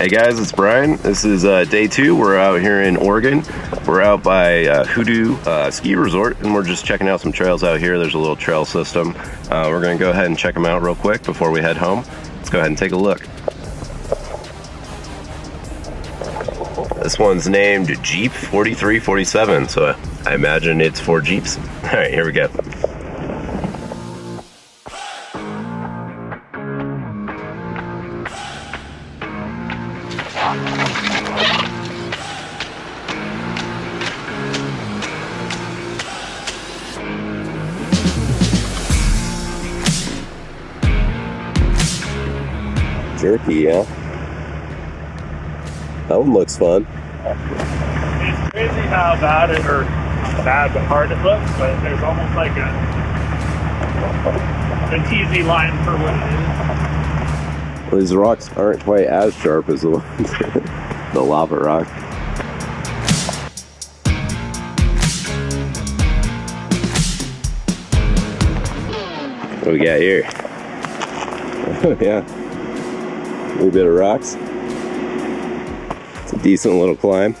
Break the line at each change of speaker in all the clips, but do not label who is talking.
Hey guys, it's Brian. This is day 2. We're out here in Oregon. We're out by Hoodoo ski resort, and we're just checking out some trails out here. There's a little trail system. We're going to go ahead and check them out real quick before we head home. Let's go ahead and take a look. This one's named Jeep 4347, so I imagine it's for Jeeps. All right, here we go. Jerky, yeah. That one looks fun.
It's crazy how bad it, or not bad, but hard it looks, but there's almost like a TZ line for what it is.
Well, these rocks aren't quite as sharp as the ones, the lava rock. What do we got here? Oh yeah, a little bit of rocks. It's a decent little climb.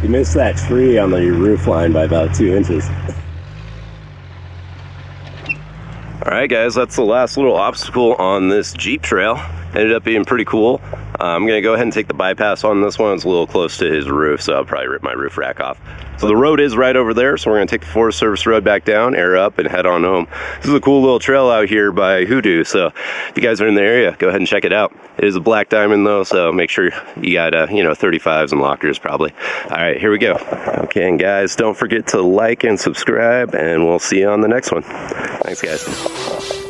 You missed that tree on the roof line by about 2 inches. Alright guys, that's the last little obstacle on this Jeep trail. Ended up being pretty cool. I'm gonna go ahead and take the bypass on this one. It's a little close to his roof, so I'll probably rip my roof rack off. So the road is right over there, so we're gonna take the Forest Service road back down, air up, and head on home. This is a cool little trail out here by Hoodoo, so if you guys are in the area, go ahead and check it out. It is a black diamond though, so make sure you got you know, 35s and lockers probably. All right, here we go. Okay, and guys, don't forget to like and subscribe, and we'll see you on the next one. Thanks, guys.